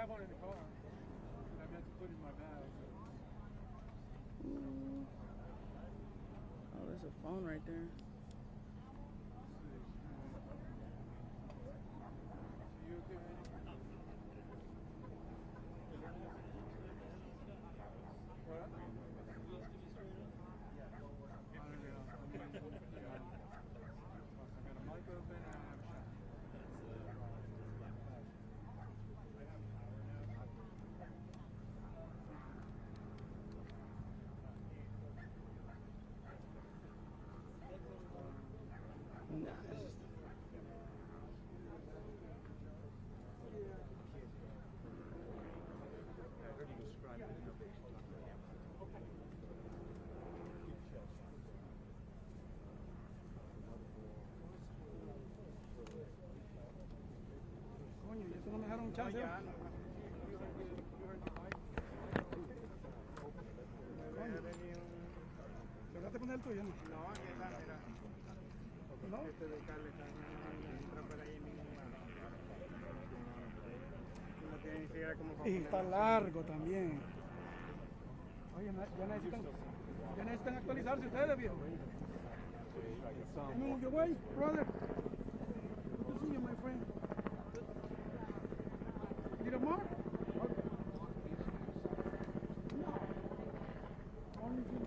have one in the car. I meant to put in my bag. Oh, there's a phone right there. You okay, man? What? I got a mic open and I have a shot. Nice. Coño, ¿y eso no me dejaron un chance? ¿Trataste de poner el tuyo, no? No, mira. ¿No? No tiene ni siquiera como Y está largo también. Oye, ya necesitan actualizarse ustedes, viejo. Move your way, brother. Good to see you, my friend. Need a mark? No. Only if you...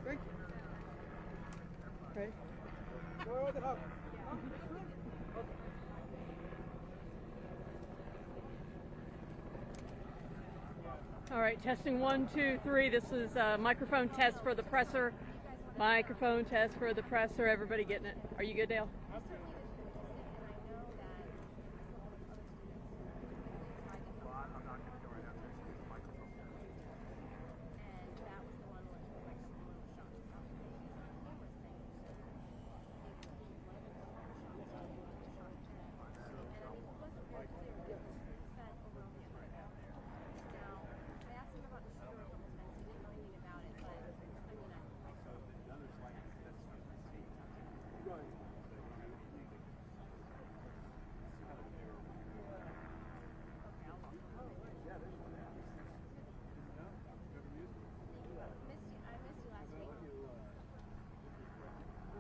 Thank you. Okay. Go the hub. All right, testing 1, 2, 3. This is a microphone test for the presser. Microphone test for the presser. Everybody getting it? Are you good, Dale?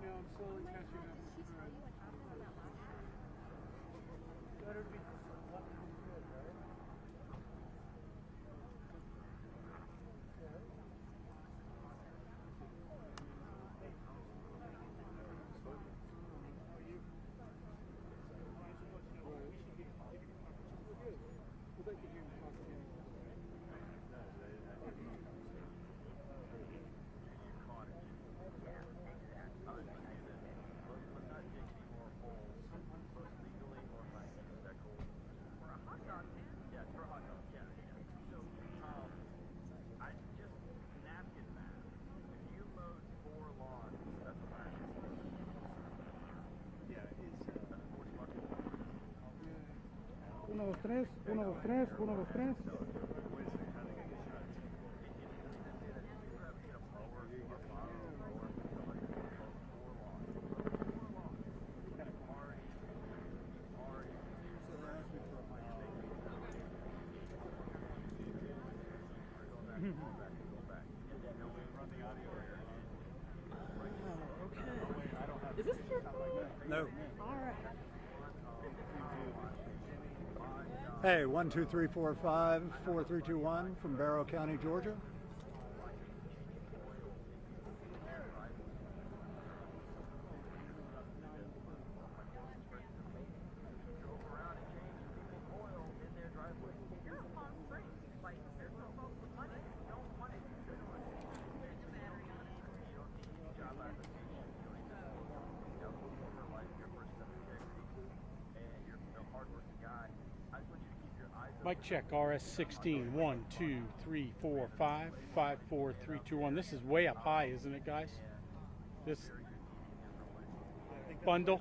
I'm slowly catching up with Uno, dos, tres, 1, 2, 3, 1, 2, 3. Is this your phone? No. All right. Hey, 1, 2, 3, 4, 5, 4, 3, 2, 1 from Barrow County, Georgia. Mic check, RS16, 1, 2, 3, 4, 5, 5, 4, 3, 2, 1. This is way up high, isn't it, guys? This bundle.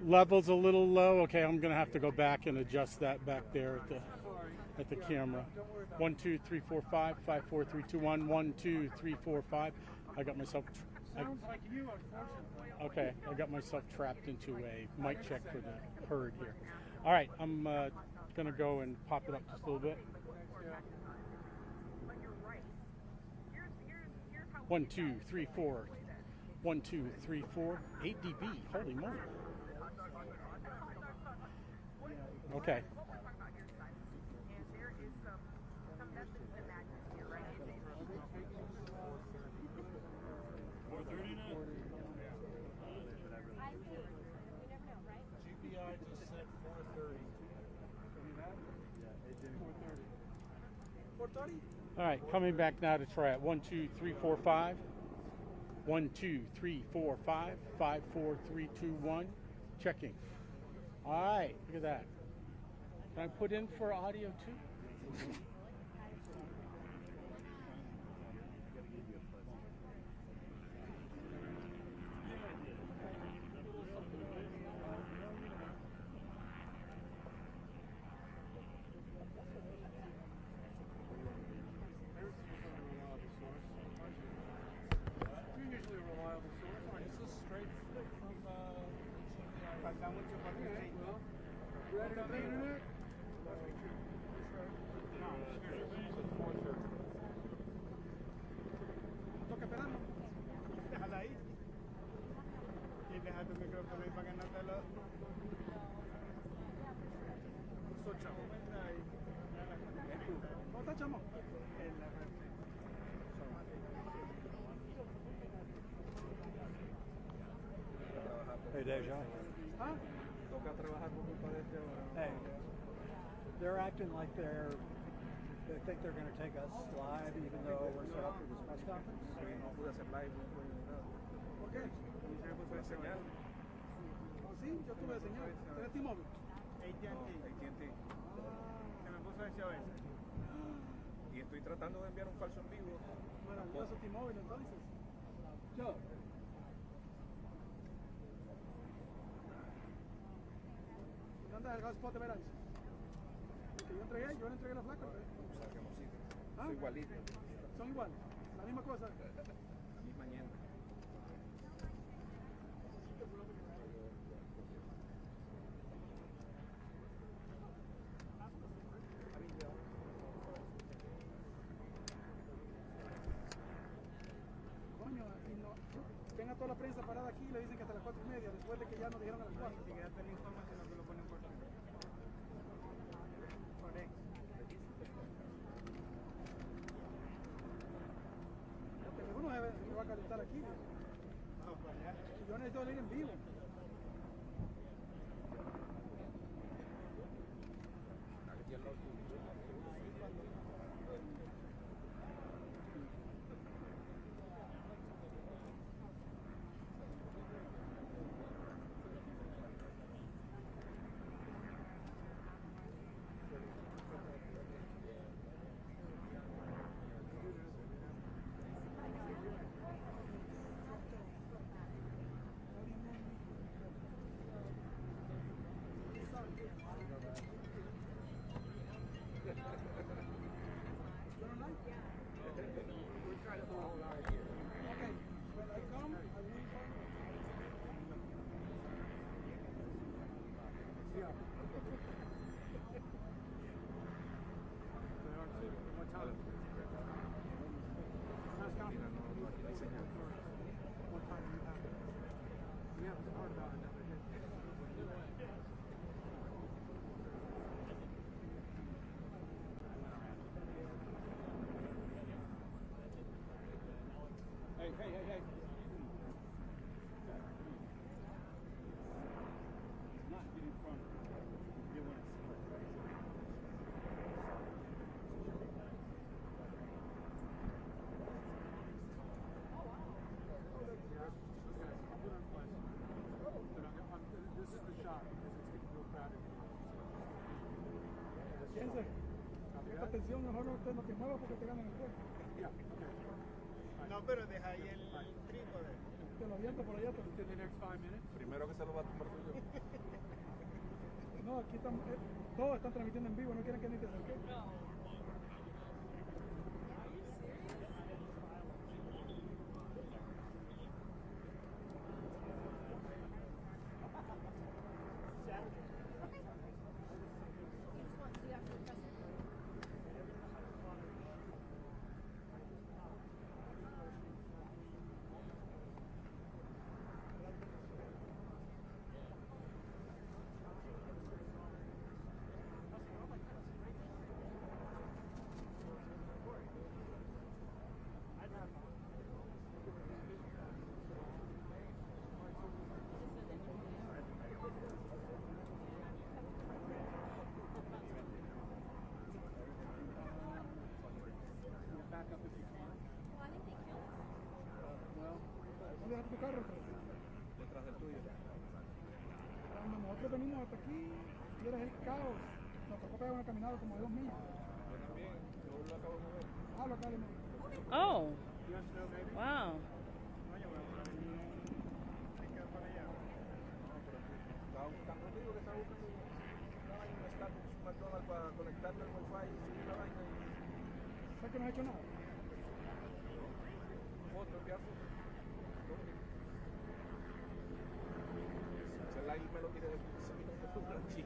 Level's a little low. Okay, I'm going to have to go back and adjust that back there at the at the camera. 1, 2, 3, 4, 5, 5, 4, 3, 2, 1. 1, 2, 3, 4, 5. I got myself. Sounds like you, unfortunately. Okay, I got myself trapped into a mic check for the herd here. All right, I'm gonna go and pop it up just a little bit. 1, 2, 3, 4. 1, 2, 3, 4. 8 dB. Holy moly. Okay. GPI just said 430. 430? All right, coming back now to try it. 1, 2, 3, 4, 5. 1, 2, 3, 4, 5. 5, 4, 3, 2, 1. Checking. All right, look at that. Can I put in for audio too? You're usually a reliable source. It's a straight flick from Pasamos Chocolate. Well, read it on the internet? Toca esperando. Déjala ahí. Y deja tu micrófono ahí para que no te lo... ¿Cómo está, chamo? Hey, Deja. ¿Ah? Toca trabajar por culpa de este ahora. Hey, they're acting like they think they're going to take us live, even though we're set up for this press conference. No pude hacer live, no pude nada. ¿Por qué? Se me puso la señal. Oh, sí, yo tuve señal. ¿Tienes T-Mobile? AT&T. Se me puso ese OS. Y estoy tratando de enviar un falso en vivo. Maravilloso T-Mobile, entonces. Yo. ¿Dónde está el hotspot de veras? Que yo le entregué la flaca. O sea, que no sirve. ¿Ah? Soy igualito. Son iguales, la misma cosa. La misma ñenda. Coño, y no, ven a toda la prensa parada aquí y le dicen que hasta las 4:30, después de que ya nos dijeron a las 4. Ni siquiera te la información, no te lo ponen por aquí. Correcto. El teléfono me va a calentar aquí. Vamos para allá. Y yo necesito leer en vivo. Hey. Not get in front of it. You want to see it. This is the shot because it's getting real crowded. Piense, esta tensión mejor usted no te mueva porque te ganan el juego. Yeah, okay. No, pero deja ahí el trípode. Te lo aviento por allá, pero In the next 5 minutes. Primero que se lo va a tomar soy yo. No, aquí están, todos están transmitiendo en vivo, no quieren que ni te acerques. ¿Dónde dejaste tu carro? Detrás del tuyo. Cuando nosotros venimos hasta aquí, y era el caos. Nos tocó pegar una caminada como de 2 millas. Yo también. Yo lo acabo de mover. Ah, lo acabo de mover. Oh, You want to know, maybe? wow. No, yo voy a poner. Hay que ir para allá. No, pero estaba buscando, no te digo que estaba buscando una vaina, un Starbucks, un McDonald's para conectarme al Wi-Fi y seguir la vaina. ¿Sabes que no has hecho nada? Foto, enviar foto. Si el like me lo quiere decir, sí.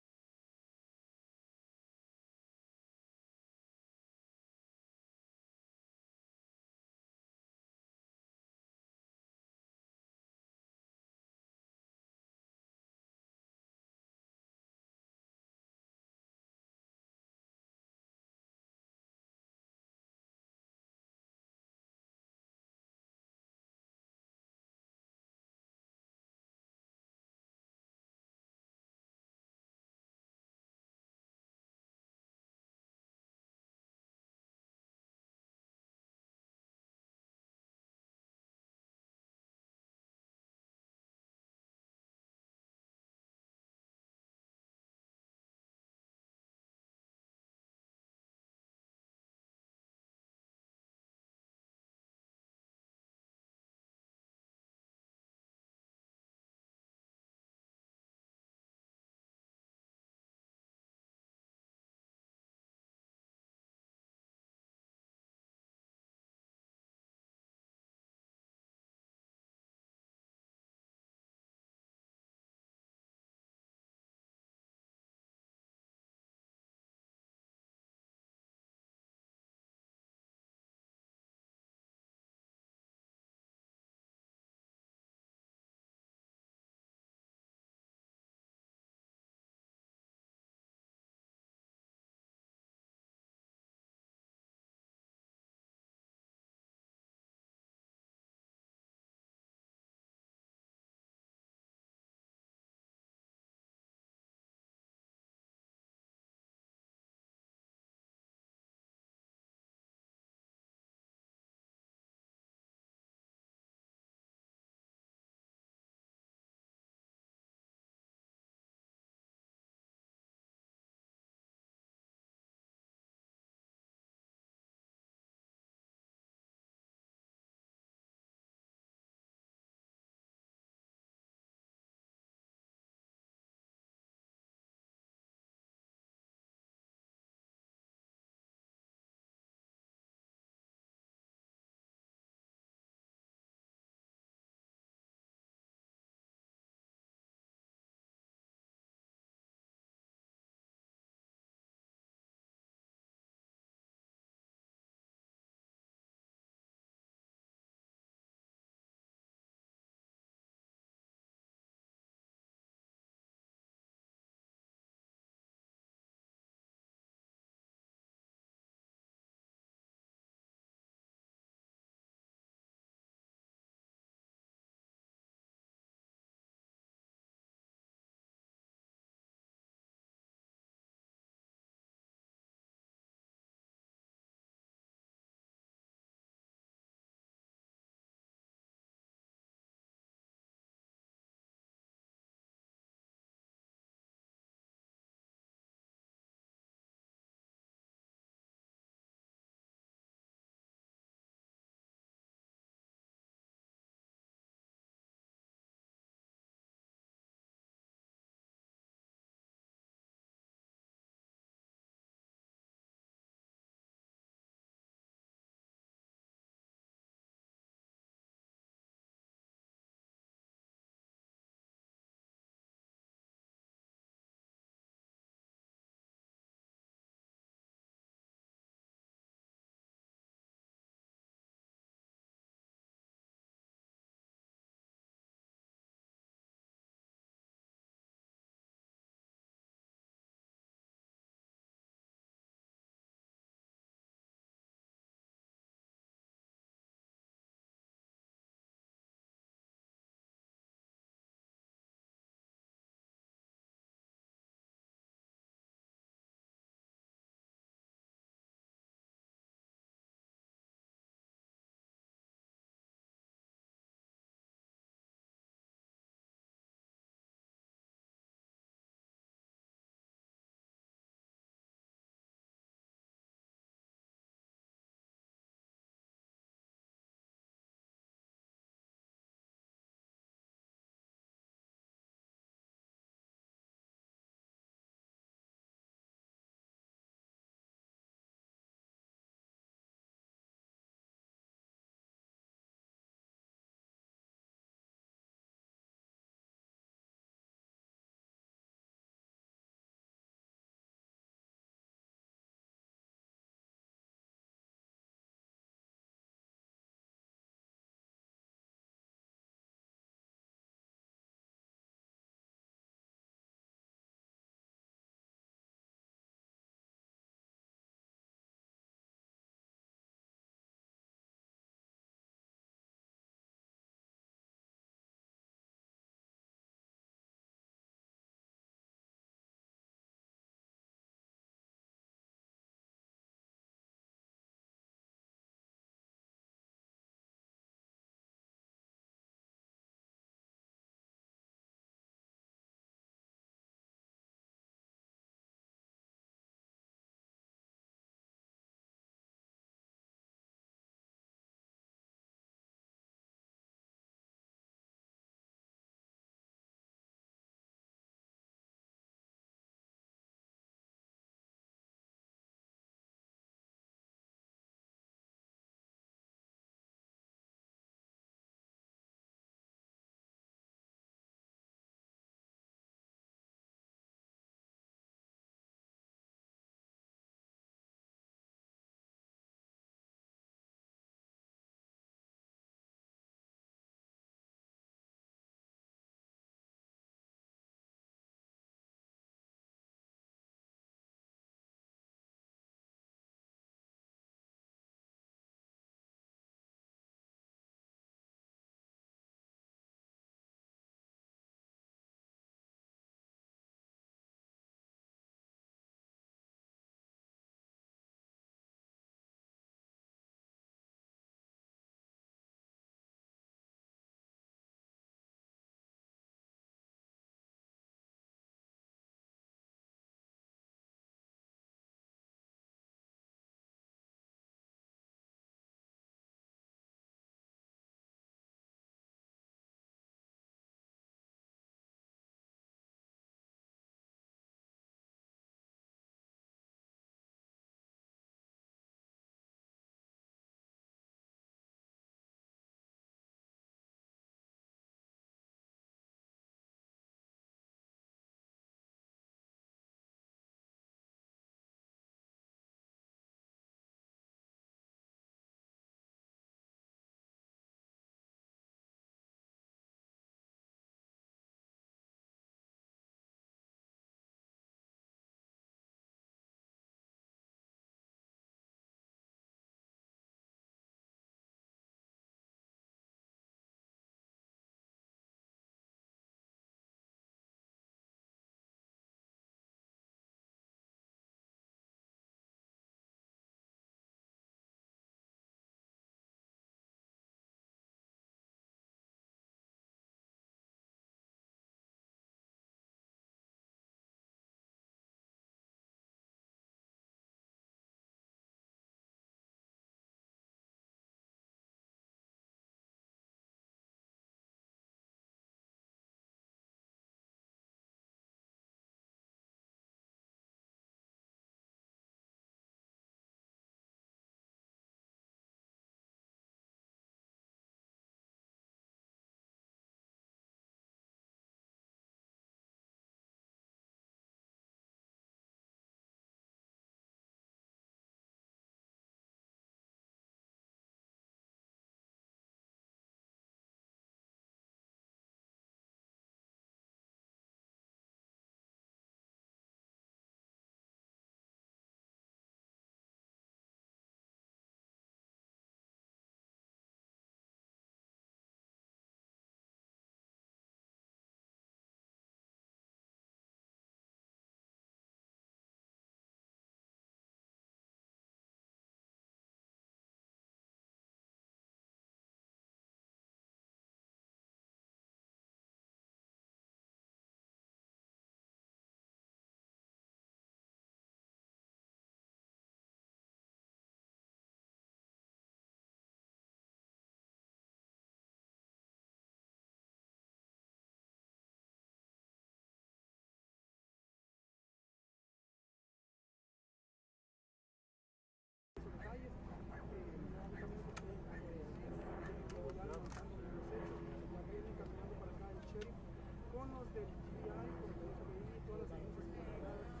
este GI, por el FBI, todas las agencias involucradas se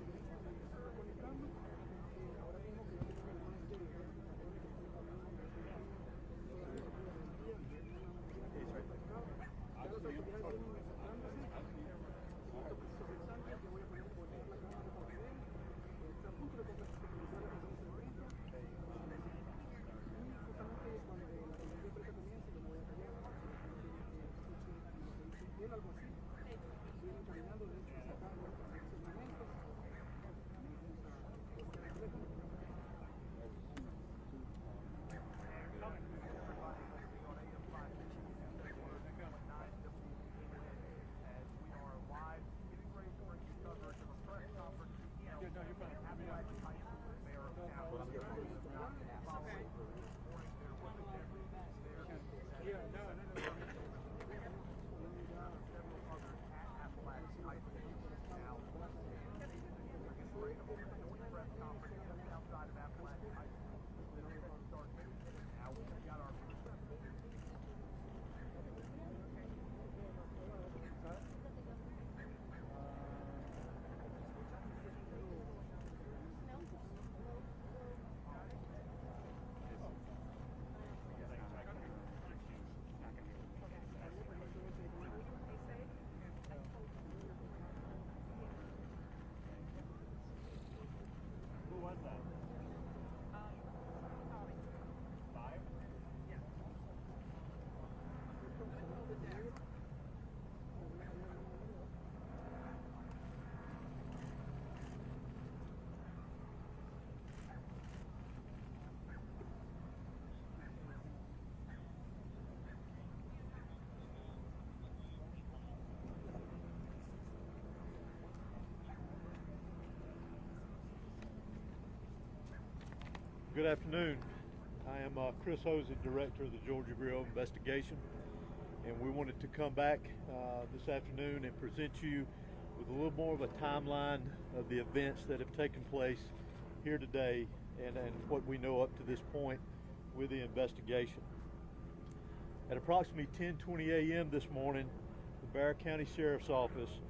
están conectando. Ahora mismo que yo tengo más de que estoy hablando de ya las autoridades vienen enfrentándose. Siento precisos instantes, yo voy a poner la cámara para que vean. Está a punto de contextualizar la presencia del evento. Y justamente cuando la reunión de prensa comience, yo me voy a callar. Bien, algo así. Vienen caminando, de hecho, hasta acá, en estos momentos. Good afternoon. I am Chris Hosey, Director of the Georgia Bureau of Investigation, and we wanted to come back this afternoon and present you with a little more of a timeline of the events that have taken place here today and what we know up to this point with the investigation. At approximately 10:20 a.m. this morning, the Barrow County Sheriff's Office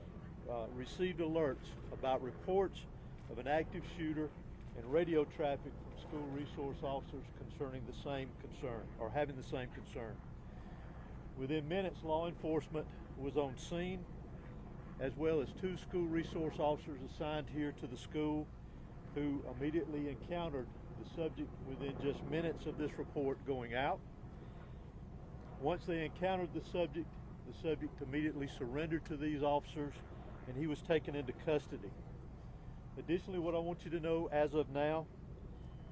received alerts about reports of an active shooter and radio traffic from school resource officers concerning the same concern, or having the same concern. Within minutes, law enforcement was on scene, as well as 2 school resource officers assigned here to the school who immediately encountered the subject within just minutes of this report going out. Once they encountered the subject immediately surrendered to these officers and he was taken into custody. Additionally, what I want you to know as of now,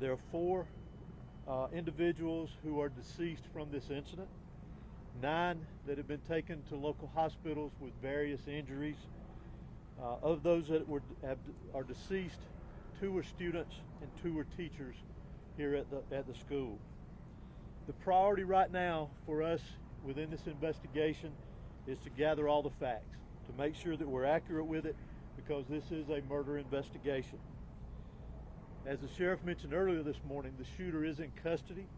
there are 4 individuals who are deceased from this incident, 9 that have been taken to local hospitals with various injuries. Of those that are deceased, 2 were students and 2 were teachers here at the school. The priority right now for us within this investigation is to gather all the facts, to make sure that we're accurate with it, because this is a murder investigation. As the sheriff mentioned earlier this morning, the shooter is in custody.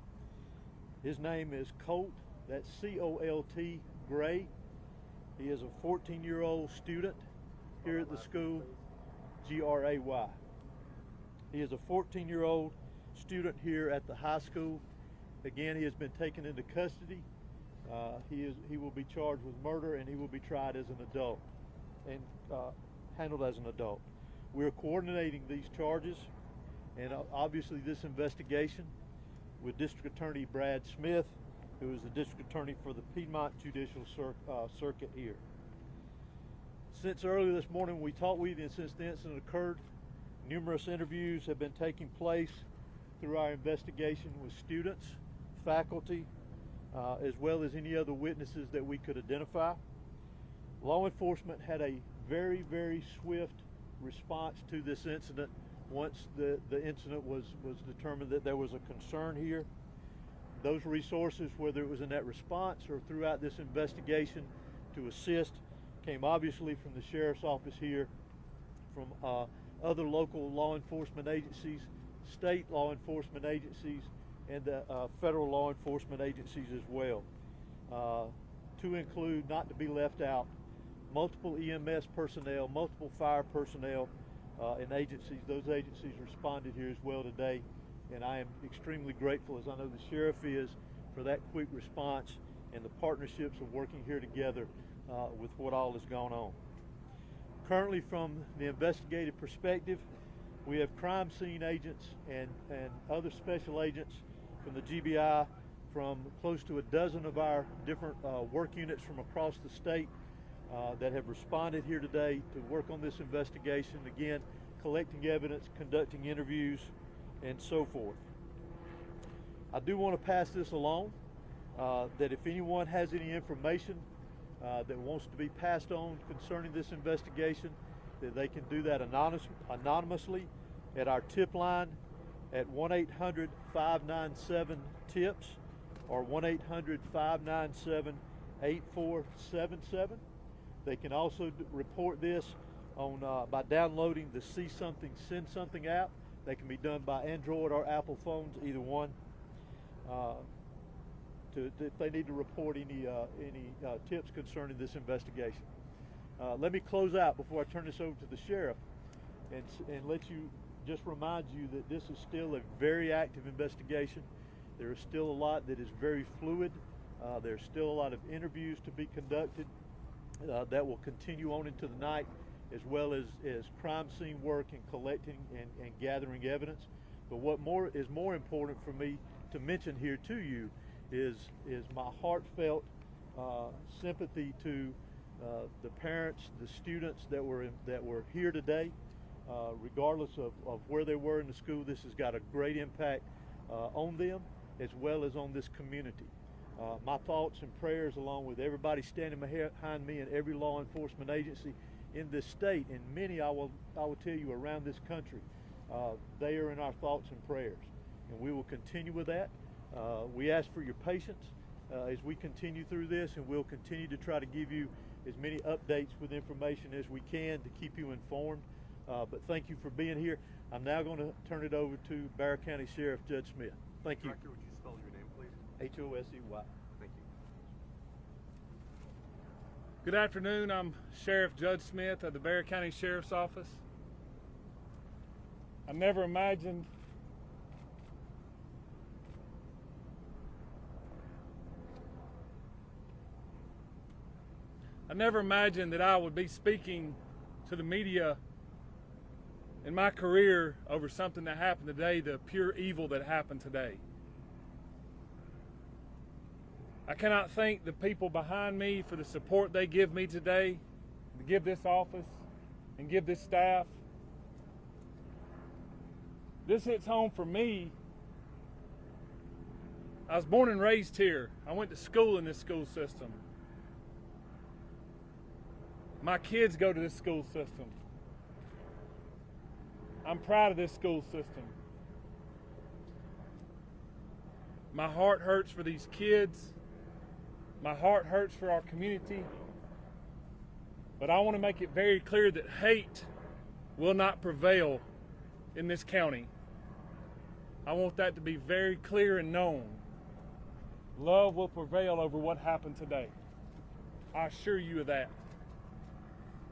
His name is Colt, that's C-O-L-T, Gray. He is a 14-year-old student here at the school, G-R-A-Y. He is a 14-year-old student here at the high school. Again, he has been taken into custody. He will be charged with murder, and he will be tried as an adult and handled as an adult. We're coordinating these charges and obviously this investigation with District Attorney Brad Smith, who is the District Attorney for the Piedmont Judicial Circuit here. Since earlier this morning we talked with you, and since the incident occurred, numerous interviews have been taking place through our investigation with students, faculty, as well as any other witnesses that we could identify. Law enforcement had a very, very swift response to this incident once the incident was determined that there was a concern here. Those resources, whether it was in that response or throughout this investigation to assist, came obviously from the sheriff's office here, from other local law enforcement agencies, state law enforcement agencies, and federal law enforcement agencies as well. To include, not to be left out, multiple EMS personnel, multiple fire personnel, and agencies. Those agencies responded here as well today, and I am extremely grateful, as I know the sheriff is, for that quick response and the partnerships of working here together with what all has gone on. Currently, from the investigative perspective, we have crime scene agents and other special agents from the GBI, from close to a dozen of our different work units from across the state that have responded here today to work on this investigation, again, collecting evidence, conducting interviews, and so forth. I do want to pass this along, that if anyone has any information that wants to be passed on concerning this investigation, that they can do that anonymously at our tip line at 1-800-597-TIPS or 1-800-597-8477. They can also report this on by downloading the See Something, Send Something app. They can be done by Android or Apple phones, either one. If they need to report any tips concerning this investigation. Let me close out before I turn this over to the sheriff and let you just remind you that this is still a very active investigation. There is still a lot that is very fluid. There's still a lot of interviews to be conducted that will continue on into the night, as well as crime scene work and collecting and gathering evidence. But what is more important for me to mention here to you is my heartfelt sympathy to the parents, the students that were here today. Regardless of where they were in the school, this has got a great impact on them as well as on this community. My thoughts and prayers, along with everybody standing behind me and every law enforcement agency in this state, and many I will tell you around this country, they are in our thoughts and prayers, and we will continue with that. We ask for your patience as we continue through this, and we'll continue to try to give you as many updates with information as we can to keep you informed. But thank you for being here. I'm now going to turn it over to Bexar County Sheriff Judge Smith. Thank you. Director, would you spell your name, please? H-O-S-E-Y. Thank you. Good afternoon. I'm Sheriff Judge Smith of the Bexar County Sheriff's Office. I never imagined that I would be speaking to the media in my career over something that happened today, the pure evil that happened today. I cannot thank the people behind me for the support they give me today, to give this office and give this staff. This hits home for me. I was born and raised here. I went to school in this school system. My kids go to this school system. I'm proud of this school system. My heart hurts for these kids. My heart hurts for our community. But I want to make it very clear that hate will not prevail in this county. I want that to be very clear and known. Love will prevail over what happened today. I assure you of that.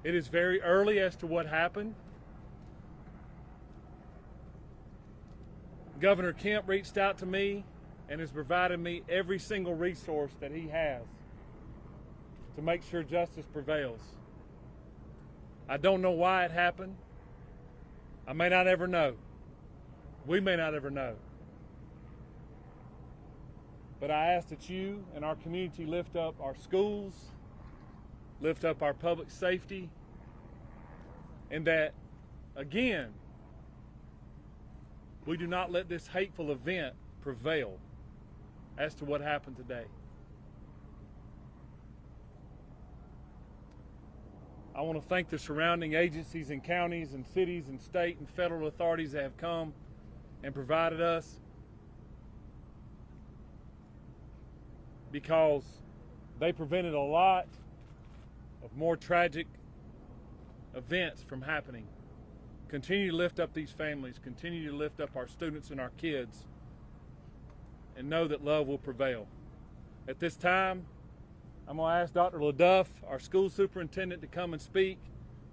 It is very early as to what happened. Governor Kemp reached out to me and has provided me every single resource that he has to make sure justice prevails. I don't know why it happened. I may not ever know. We may not ever know. But I ask that you and our community lift up our schools, lift up our public safety, and that, again, we do not let this hateful event prevail as to what happened today. I want to thank the surrounding agencies and counties and cities and state and federal authorities that have come and provided us, because they prevented a lot of more tragic events from happening. Continue to lift up these families, continue to lift up our students and our kids, and know that love will prevail. At this time, I'm going to ask Dr. LaDuff, our school superintendent, to come and speak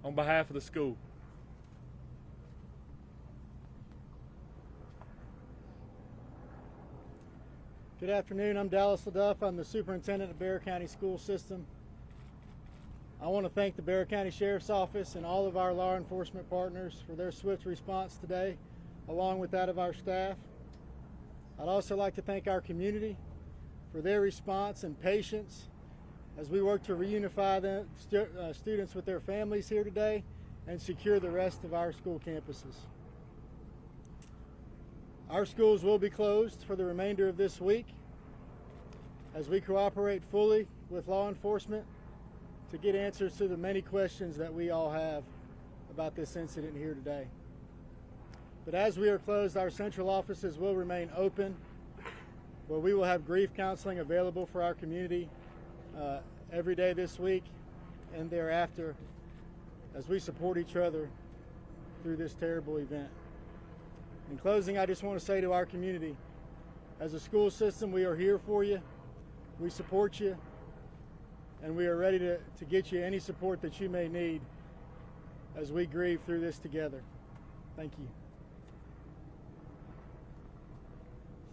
on behalf of the school. Good afternoon. I'm Dallas LaDuff. I'm the superintendent of Bexar County School System. I want to thank the Bexar County Sheriff's Office and all of our law enforcement partners for their swift response today, along with that of our staff. I'd also like to thank our community for their response and patience as we work to reunify the students with their families here today and secure the rest of our school campuses. Our schools will be closed for the remainder of this week as we cooperate fully with law enforcement to get answers to the many questions that we all have about this incident here today. But as we are closed, our central offices will remain open, where we will have grief counseling available for our community every day this week and thereafter as we support each other through this terrible event. In closing, I just want to say to our community, as a school system, we are here for you, we support you, and we are ready to get you any support that you may need as we grieve through this together. Thank you.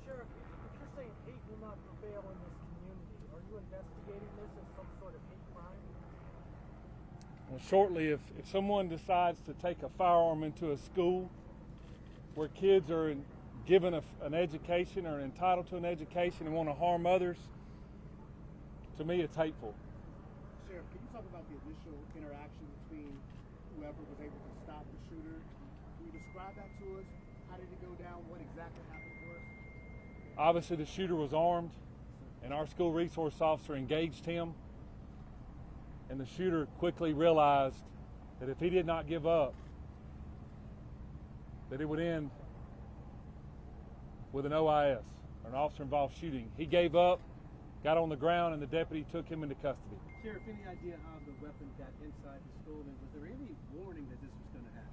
Sheriff, if you're saying hate will not prevail in this community, are you investigating this as some sort of hate crime? Well, shortly, if someone decides to take a firearm into a school where kids are given an education or entitled to an education and want to harm others, to me it's hateful. Sheriff, can you talk about the initial interaction between whoever was able to stop the shooter? Can you describe that to us? How did it go down? What exactly happened for us? Obviously the shooter was armed and our school resource officer engaged him, and the shooter quickly realized that if he did not give up, that it would end with an OIS, or an officer-involved shooting. He gave up, got on the ground, and the deputy took him into custody. Sheriff, any idea how the weapon got inside the school, and was there any warning that this was going to happen?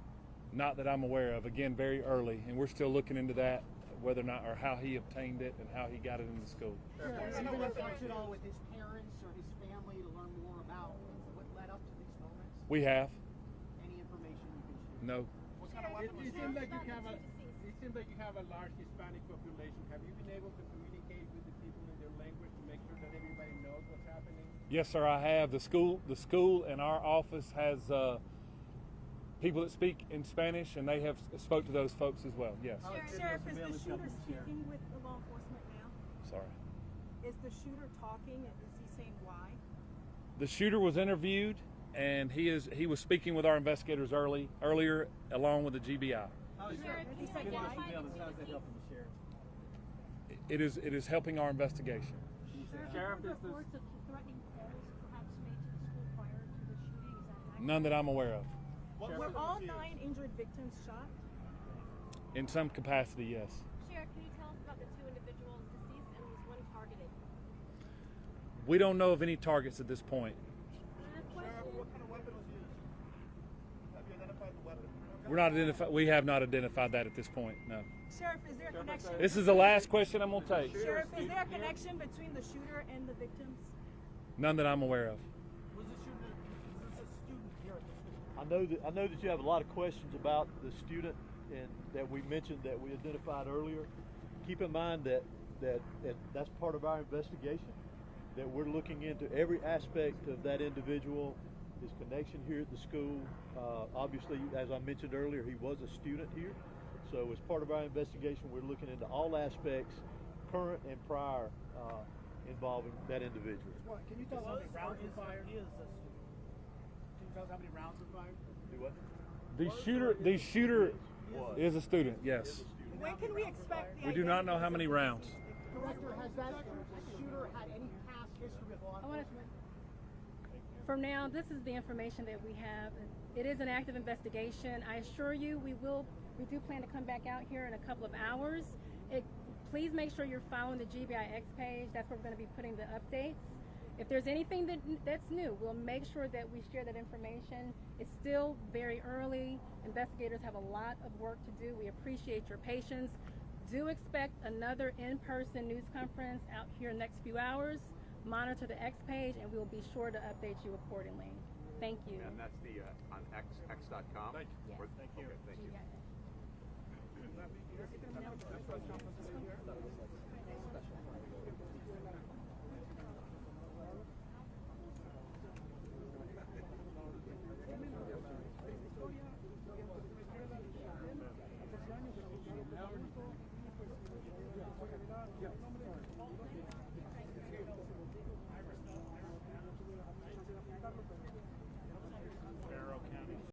Not that I'm aware of. Again, very early, and we're still looking into that, whether or not, or how he obtained it and how he got it into school. Sure. Even in touch at all with his parents or his family to learn more about what led up to these moments? We have. Any information you can share? No. What kind of weapon was it? It seems like you have a large Hispanic population. Have you been able to communicate with the people in their language to make sure that everybody knows what's happening? Yes, sir, I have. The school and our office has people that speak in Spanish, and they have spoke to those folks as well. Yes. Sheriff, is the shooter speaking with the law enforcement now? Sorry. Is the shooter talking? Is he saying why? The shooter was interviewed, and he was speaking with our investigators earlier, along with the GBI. It is helping our investigation. Sheriff, is this reports of threatening calls perhaps made to the school prior to the shooting? Is that accurate? None that I'm aware of. Were all 9 injured victims shot? In some capacity, yes. Sheriff, can you tell us about the 2 individuals deceased and was one targeted? We don't know of any targets at this point. What kind of weapon was used? Have you identified the weapon? We have not identified that at this point. No. Sheriff, is there a connection? This is the last question I'm going to take. Sheriff, is there a connection between the shooter and the victims? None that I'm aware of. Was the shooter a student here at the school? I know that you have a lot of questions about the student and that we mentioned that we identified earlier. Keep in mind that that's part of our investigation, that we're looking into every aspect of that individual, his connection here at the school. Obviously, as I mentioned earlier, he was a student here. So as part of our investigation, we're looking into all aspects, current and prior, involving that individual. Can you tell us how many rounds were fired? He is a student. Can you tell us how many rounds were fired? Do what? The shooter is a student, yes. When can we expect the We do not know how many rounds. Director, has that shooter had any past history with law enforcement? For now, this is the information that we have. It is an active investigation. I assure you, we do plan to come back out here in a couple of hours. Please make sure you're following the GBIX page. That's where we're going to be putting the updates. If there's anything that's new, we'll make sure that we share that information. It's still very early. Investigators have a lot of work to do. We appreciate your patience. Do expect another in-person news conference out here in the next few hours. monitor the X page, and we will be sure to update you accordingly. Thank you. And that's the on x.com. Thank you. Yes. Thank you. Okay, thank you. You got it. Special.